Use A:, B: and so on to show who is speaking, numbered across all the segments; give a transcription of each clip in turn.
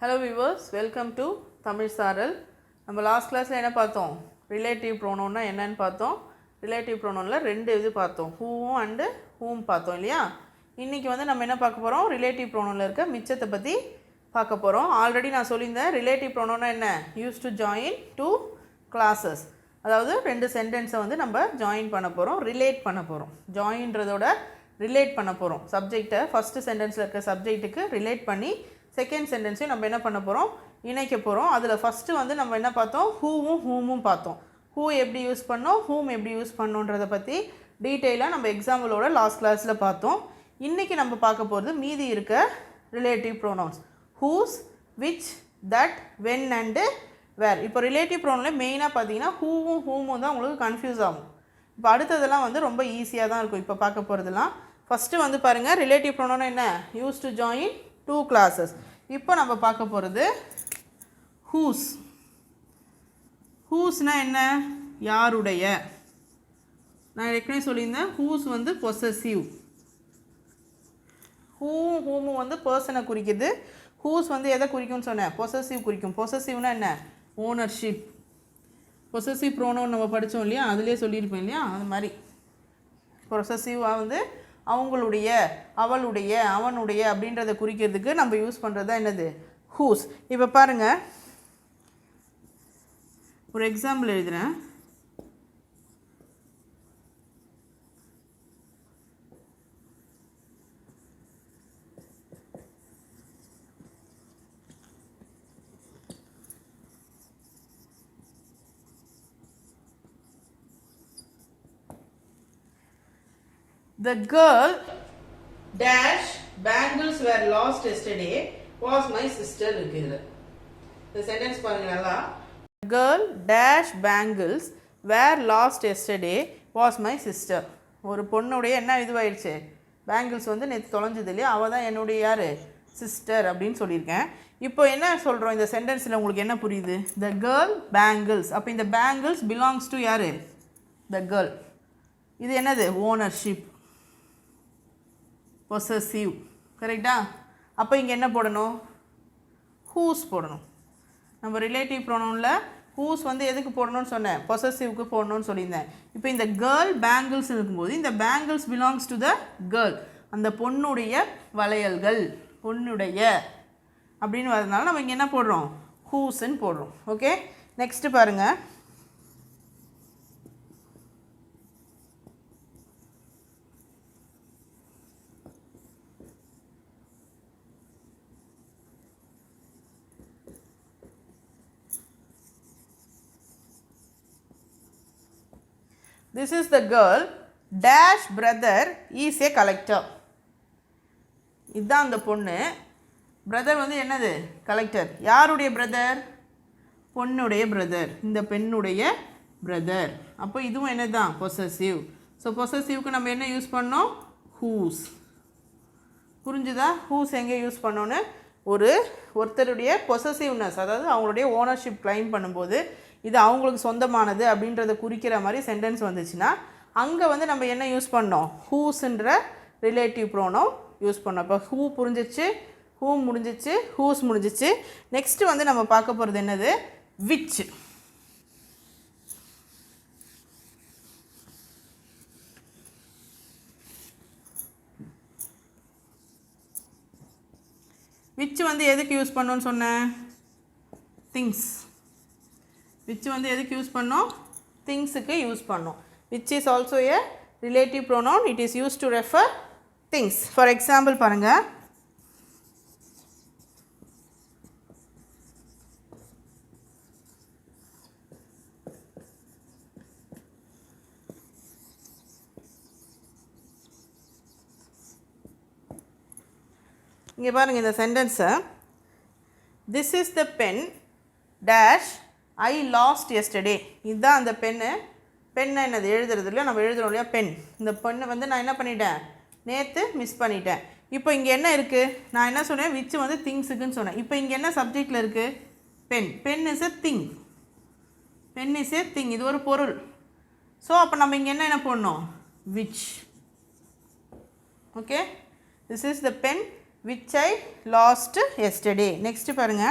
A: Hello viewers, welcome to Thamizh Saaral. நம்ம last கிளாஸில் என்ன பார்த்தோம்? ரிலேட்டிவ் ப்ரோனோன்னா என்னன்னு பார்த்தோம். ரிலேட்டிவ் ப்ரோனோனில் ரெண்டு இது பார்த்தோம், ஹூவும் அண்டு ஹூம் பார்த்தோம் இல்லையா. இன்றைக்கி வந்து நம்ம என்ன பார்க்க போகிறோம்? ரிலேட்டிவ் ப்ரோனோனில் இருக்க மிச்சத்தை பற்றி பார்க்க போகிறோம். ஆல்ரெடி நான் சொல்லியிருந்தேன், ரிலேட்டிவ் ப்ரோனோன்னா என்ன? Use to join two clauses, அதாவது ரெண்டு சென்டென்ஸை வந்து நம்ம ஜாயின் பண்ண போகிறோம், ரிலேட் பண்ண போகிறோம். ஜாயின்றதோட ரிலேட் பண்ண போகிறோம். சப்ஜெக்டை ஃபஸ்ட்டு சென்டென்ஸில் இருக்க சப்ஜெக்ட்டுக்கு ரிலேட் பண்ணி செகண்ட் சென்டென்ஸையும் நம்ம என்ன பண்ண போகிறோம்? இணைக்க போகிறோம். அதில் ஃபஸ்ட்டு வந்து நம்ம என்ன பார்த்தோம்? ஹூவும் ஹூமும் பார்த்தோம். ஹூ எப்படி யூஸ் பண்ணோம், ஹூம் எப்படி யூஸ் பண்ணோன்றதை பற்றி டீட்டெயிலாக நம்ம எக்ஸாம்பிளோட லாஸ்ட் கிளாஸில் பார்த்தோம். இன்றைக்கி நம்ம பார்க்க போகிறது மீதி இருக்க relative pronouns, whose, which, that, when and where. இப்போ ரிலேட்டிவ் ப்ரோனவுனில் மெயினாக பார்த்தீங்கன்னா ஹூவும் ஹூமும் தான் உங்களுக்கு கன்ஃபியூஸ் ஆகும். இப்போ அடுத்ததெல்லாம் வந்து ரொம்ப ஈஸியாக தான் இருக்கும். இப்போ பார்க்க போகிறதுலாம் ஃபஸ்ட்டு வந்து பாருங்கள், ரிலேட்டிவ் ப்ரோனவுன் என்ன? Use to join two clauses. இப்போ நம்ம பார்க்க போகிறது ஹூஸ். ஹூஸ்னால் என்ன? யாருடைய. நான் ஏற்கனவே சொல்லியிருந்தேன், ஹூஸ் வந்து பொசசிவ். ஹூமும் வந்து பர்சனை குறிக்குது. ஹூஸ் வந்து எதை குறிக்கும்னு சொன்னேன்? பொசசிவ் குறிக்கும். பொசசிவ்னா என்ன? ஓனர்ஷிப். பொசசிவ் ப்ரோனவுன் நம்ம படித்தோம் இல்லையா, அதுலேயே சொல்லியிருப்பேன் இல்லையா, அது மாதிரி பொசசிவாக வந்து அவங்களுடைய, அவளுடைய, அவனுடைய அப்படின்றத குறிக்கிறதுக்கு நம்ம யூஸ் பண்ணுறது தான் என்னது? ஹூஸ். இப்போ பாருங்கள், ஒரு எக்ஸாம்பிள் எழுதுகிறேன். The girl dash bangles were lost yesterday was my sister இருக்குது. இந்த சென்டென்ஸ் பாருங்க நல்லா. Girl dash bangles were lost yesterday was my sister. ஒரு பொண்ணுடைய என்ன இதுவாயிடுச்சு? பேங்கிள்ஸ் வந்து நேற்று தொலைஞ்சது இல்லையா, அவள் தான் என்னுடைய யார்? சிஸ்டர் அப்படின்னு சொல்லியிருக்கேன். இப்போ என்ன சொல்கிறோம் இந்த சென்டென்ஸில்? உங்களுக்கு என்ன புரியுது? The girl bangles. அப்போ இந்த பேங்கிள்ஸ் பிலாங்ஸ் டு யார்? The girl. இது என்னது? Ownership, possessive. கரெக்டா? அப்போ இங்கே என்ன போடணும்? ஹூஸ் போடணும். நம்ம ரிலேட்டிவ் ப்ரோனவுனில் ஹூஸ் வந்து எதுக்கு போடணும்னு சொன்னேன்? பொசசிவ்க்கு போடணும்னு சொல்லியிருந்தேன். இப்போ இந்த கேர்ள் பேங்கிள்ஸ் இருக்கும்போது இந்த bangles belongs to the girl, அந்த பொண்ணுடைய வளையல்கள், பொண்ணுடைய அப்படின்னு வரதுனால நம்ம இங்கே என்ன போடுறோம்? ஹூஸ்ன்னு போடுறோம். ஓகே, நெக்ஸ்ட்டு பாருங்கள். This is the girl dash brother is a collector. இதுதான் அந்த பொண்ணு. பிரதர் வந்து என்னது? கலெக்டர். யாருடைய பிரதர்? பொண்ணுடைய பிரதர், இந்த பெண்ணுடைய பிரதர். அப்போ இதுவும் என்ன தான்? பொசசிவ். ஸோ பொசசிவ்க்கு நம்ம என்ன யூஸ் பண்ணோம்? ஹூஸ். புரிஞ்சுதா? ஹூஸ் எங்கே யூஸ் பண்ணோன்னு? ஒருத்தருடைய பொசசிவ்னஸ், அதாவது அவங்களுடைய ஓனர்ஷிப் கிளைம் பண்ணும்போது இது அவங்களுக்கு சொந்தமானது அப்படின்றத குறிக்கிற மாதிரி சென்டென்ஸ் வந்துச்சுன்னா அங்கே வந்து நம்ம என்ன யூஸ் பண்ணோம்? ஹூஸ்ன்ற ரிலேட்டிவ் ப்ரோனவுன் யூஸ் பண்ணோம். இப்போ ஹூ புரிஞ்சிச்சு, ஹூம் முடிஞ்சிச்சு, ஹூஸ் முடிஞ்சிச்சு. நெக்ஸ்ட்டு வந்து நம்ம பார்க்க போகிறது என்னது? விச். விச் வந்து எதுக்கு யூஸ் பண்ணோன்னு சொன்னேன்? திங்ஸ். விச் வந்து எதுக்கு யூஸ் பண்ணோம்? திங்ஸுக்கு யூஸ் பண்ணோம். Which is also a relative pronoun. It is use to refer things. For example பாருங்கள், இங்கே பாருங்கள் இந்த சென்டென்ஸை. This is the pen dash I lost yesterday. இதுதான் அந்த பென்னு. பெண்ணை என்னது? எழுதுறது இல்லையா, நம்ம எழுதுறோம் இல்லையா, பென். இந்த பெண்ணை வந்து நான் என்ன பண்ணிட்டேன்? நேற்று மிஸ் பண்ணிட்டேன். இப்போ இங்கே என்ன இருக்குது? நான் என்ன சொன்னேன்? விச் வந்து திங்ஸுக்குன்னு சொன்னேன். இப்போ இங்கே என்ன சப்ஜெக்டில் இருக்குது? Pen. Pen is a thing. Pen is a thing, இது ஒரு பொருள். ஸோ அப்போ நம்ம இங்கே என்ன போடணும்? Which. Okay, this is the pen which I lost yesterday. Next பாருங்க.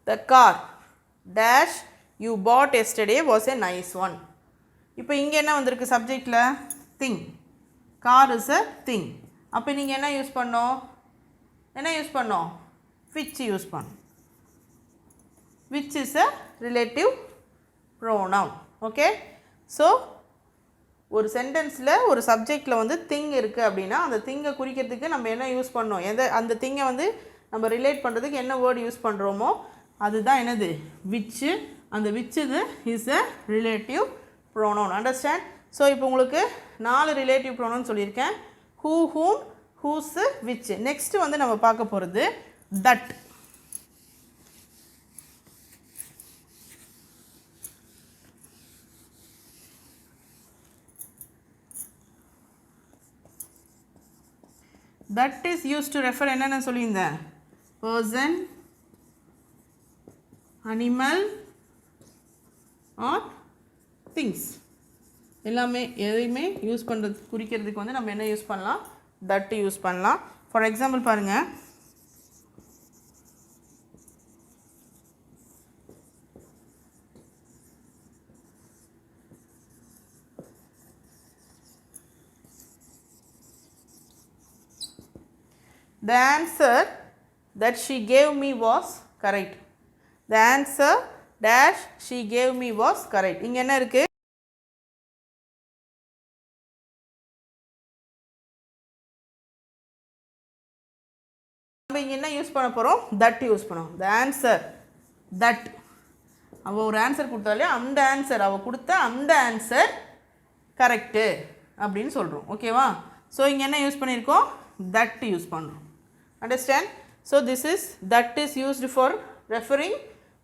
A: The car dash you bought yesterday was a nice one. இப்போ இங்கே என்ன வந்திருக்கு சப்ஜெக்டில் thing. Car is a thing. அப்போ நீங்கள் என்ன யூஸ் பண்ணோம் which யூஸ் பண்ணோம். Which is a relative pronoun. Okay. So ஒரு சென்டென்ஸில் ஒரு சப்ஜெக்டில் வந்து திங் இருக்குது அப்படின்னா அந்த திங்கை குறிக்கிறதுக்கு நம்ம என்ன யூஸ் பண்ணோம், அந்த திங்கை வந்து நம்ம ரிலேட் பண்ணுறதுக்கு என்ன வேர்டு யூஸ் பண்ணுறோமோ அதுதான் என்னது விச். அந்த விச் இது is a relative pronoun. Understand? So இப்போ உங்களுக்கு 4 ரிலேட்டிவ் ப்ரோனவுன் சொல்லியிருக்கேன். Who, whom, whose, which. Next வந்து நம்ம பார்க்க போகிறது that. That is use to refer என்னென்ன சொல்லியிருந்தேன், பர்சன், அனிமல் ஆர் திங்ஸ். எல்லாமே எதையுமே யூஸ் பண்ணுறது குறிக்கிறதுக்கு வந்து நம்ம என்ன யூஸ் பண்ணலாம், தட் யூஸ் பண்ணலாம். ஃபார் எக்ஸாம்பிள் பாருங்கள், the answer that she gave me was correct. The answer dash she gave me was correct. இங்க என்ன இருக்கு, நம்ம இங்க என்ன யூஸ் பண்ண போறோம், that யூஸ் பண்ணோம். The answer that அவ ஒரு ஆன்சர் கொடுத்தாலே அந்த ஆன்சர், அவ கொடுத்த அந்த ஆன்சர் கரெக்ட் அப்படின்னு சொல்றோம். ஓகேவா? ஸோ இங்க என்ன யூஸ் பண்ணியிருக்கோம், that யூஸ் பண்ணுறோம். Understand? So this is that is used for referring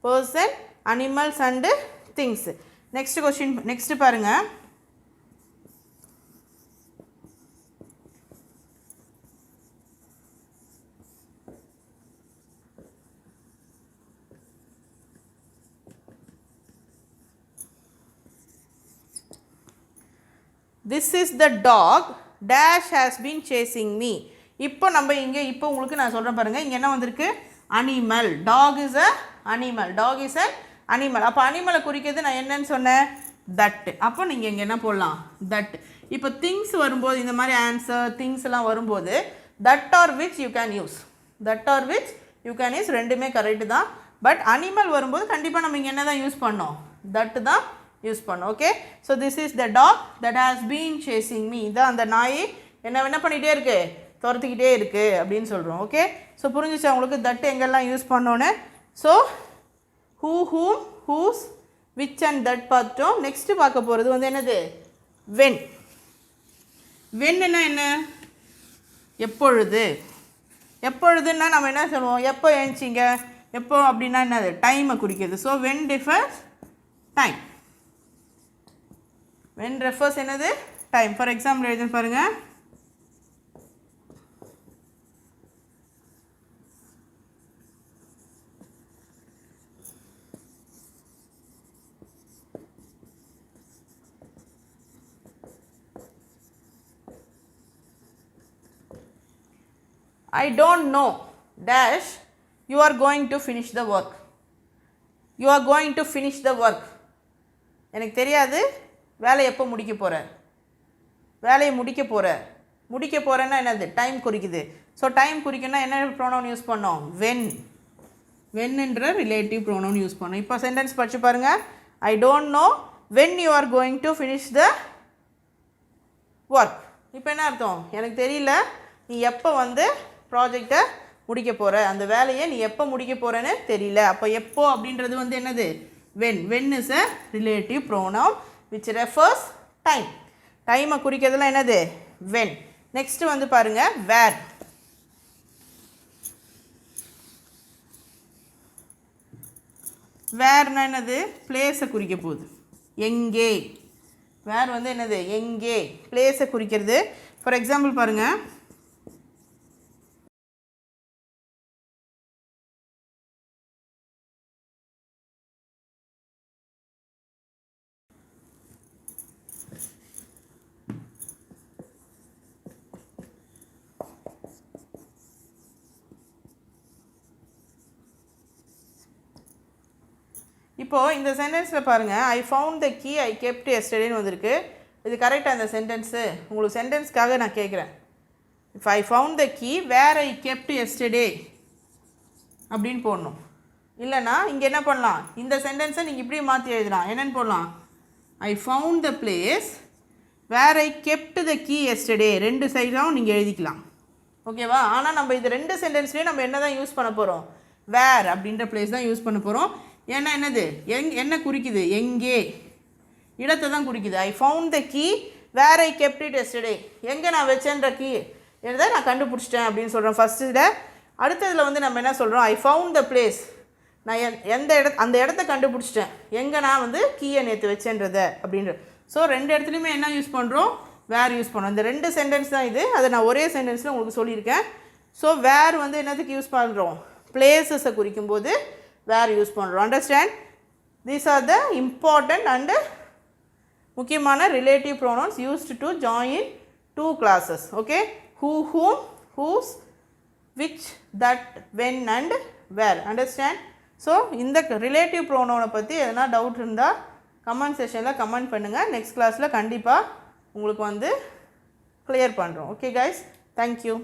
A: person, animals and things. Next question, next பாருங்க. This is the dog dash has been chasing me. இப்போ நம்ம இங்கே இப்போ உங்களுக்கு நான் சொல்கிறேன் பாருங்கள், இங்கே என்ன வந்திருக்கு, animal. Dog is a animal. Dog is a animal. அப்போ அனிமலை குறிக்கிறது நான் என்னன்னு சொன்னேன், தட். அப்போ நீங்கள் இங்கே என்ன போடலாம், தட். இப்போ திங்ஸ் வரும்போது இந்த மாதிரி ஆன்சர் திங்ஸ் எல்லாம் வரும்போது that R which you can use. That R which you can use, ரெண்டுமே கரெக்டு தான். பட் அனிமல் வரும்போது கண்டிப்பாக நம்ம இங்கே என்ன தான் யூஸ் பண்ணோம், தட் தான் யூஸ் பண்ணோம். Okay. So this is the dog that has been chasing me. இதான் அந்த நாய் என்ன பண்ணிகிட்டே இருக்கு, துரத்துக்கிட்டே இருக்குது அப்படின்னு சொல்கிறோம். ஓகே. ஸோ புரிஞ்சிச்சா உங்களுக்கு தட் எங்கெல்லாம் யூஸ் பண்ணோன்னு. So who, whom, whose, which and that பார்த்துட்டோம். நெக்ஸ்ட்டு பார்க்க போகிறது வந்து என்னது, வென். வென்னுன்னா என்ன, எப்பொழுது. எப்பொழுதுன்னா நம்ம என்ன சொல்லுவோம், எப்போ எழுந்திங்க, எப்போ அப்படின்னா என்னது, டைமை குறிக்கிறது. So when differs time. When refers என்னது, டைம். ஃபார் எக்ஸாம்பிள் எழுதுன்னு பாருங்கள், I don't know dash you are going to finish the work. You are going to finish the work. எனக்கு தெரியாது வேலையை எப்போ முடிக்க போகிற, வேலையை முடிக்க போகிறேன்னா என்னது, டைம் குறிக்குது. ஸோ டைம் குறிக்கணும்னா என்ன ப்ரோனவுன் யூஸ் பண்ணோம், வென். வென்னுன்ற ரிலேட்டிவ் ப்ரோனவுன் யூஸ் பண்ணோம். இப்போ சென்டென்ஸ் படித்து பாருங்கள், I don't know when you are going to finish the work. இப்போ என்ன அர்த்தம், எனக்கு தெரியல நீ எப்போ வந்து ப்ராஜெக்டை முடிக்க போகிற, அந்த வேலையை நீ எப்போ முடிக்க போகிறேன்னு தெரியல. அப்போ எப்போ அப்படின்றது வந்து என்னது, when. When is a relative pronoun which refers time. டைமை குறிக்கிறதுலாம் என்னது, வென். நெக்ஸ்ட்டு வந்து பாருங்கள், வேர். வேர்னா என்னது பிளேஸை குறிக்க போகுது எங்கே வேர் வந்து என்னது எங்கே பிளேஸை குறிக்கிறது ஃபார் எக்ஸாம்பிள் பாருங்கள் இப்போது இந்த சென்டென்ஸில் பாருங்கள் I found the key I kept எஸ்டர்டேன்னு வந்திருக்கு இது கரெக்டாக அந்த சென்டென்ஸு உங்களுக்கு சென்டென்ஸ்க்காக நான் கேட்குறேன் if I found the key where I kept yesterday அப்படின்னு போடணும் இல்லைனா இங்கே என்ன பண்ணலாம் இந்த சென்டென்ஸை நீங்கள் இப்படி மாற்றி எழுதலாம் என்னென்னு போடலாம் I found the place where I kept the key yesterday ரெண்டு சைடும் நீங்கள் எழுதிக்கலாம் ஓகேவா ஆனால் நம்ம இது ரெண்டு சென்டென்ஸ்லேயும் நம்ம என்ன தான் யூஸ் பண்ண போகிறோம் வேர் அப்படின்ற பிளேஸ் தான் யூஸ் பண்ண போகிறோம் ஏன்னா என்னது என்ன குறிக்குது எங்கே இடத்தை தான் குறிக்குது I found the key where I kept it yesterday எங்கே நான் வச்சேன்ற கீ என்னதை நான் கண்டுபிடிச்சிட்டேன் அப்படின்னு சொல்கிறேன் ஃபஸ்ட்டில் அடுத்ததில் வந்து நம்ம என்ன சொல்கிறோம் ஐ ஃபவுண்ட் த பிளேஸ் நான் அந்த இடத்த கண்டுபிடிச்சிட்டேன் எங்கே நான் வந்து கீயை நேற்று வச்சேன்றதை அப்படின்ற ஸோ ரெண்டு இடத்துலையுமே என்ன யூஸ் பண்ணுறோம் வேர் யூஸ் பண்ணுறோம் இந்த ரெண்டு சென்டென்ஸ் தான் இது அதை நான் ஒரே சென்டென்ஸில் உங்களுக்கு சொல்லியிருக்கேன் ஸோ வேர் வந்து என்னத்துக்கு யூஸ் பண்ணுறோம் பிளேஸஸை குறிக்கும்போது வேர் யூஸ் பண்ணுறோம் understand these are the important and முக்கியமான relative pronouns used to join two classes okay who whom whose which that when and where understand so இந்த ரிலேட்டிவ் ப்ரோனவுனை பற்றி எதனா டவுட் இருந்தால் கமெண்ட் செஷனில் கமெண்ட் பண்ணுங்கள் நெக்ஸ்ட் கிளாஸில் கண்டிப்பாக உங்களுக்கு வந்து கிளியர் பண்ணுறோம் ஓகே கைஸ் தேங்க்யூ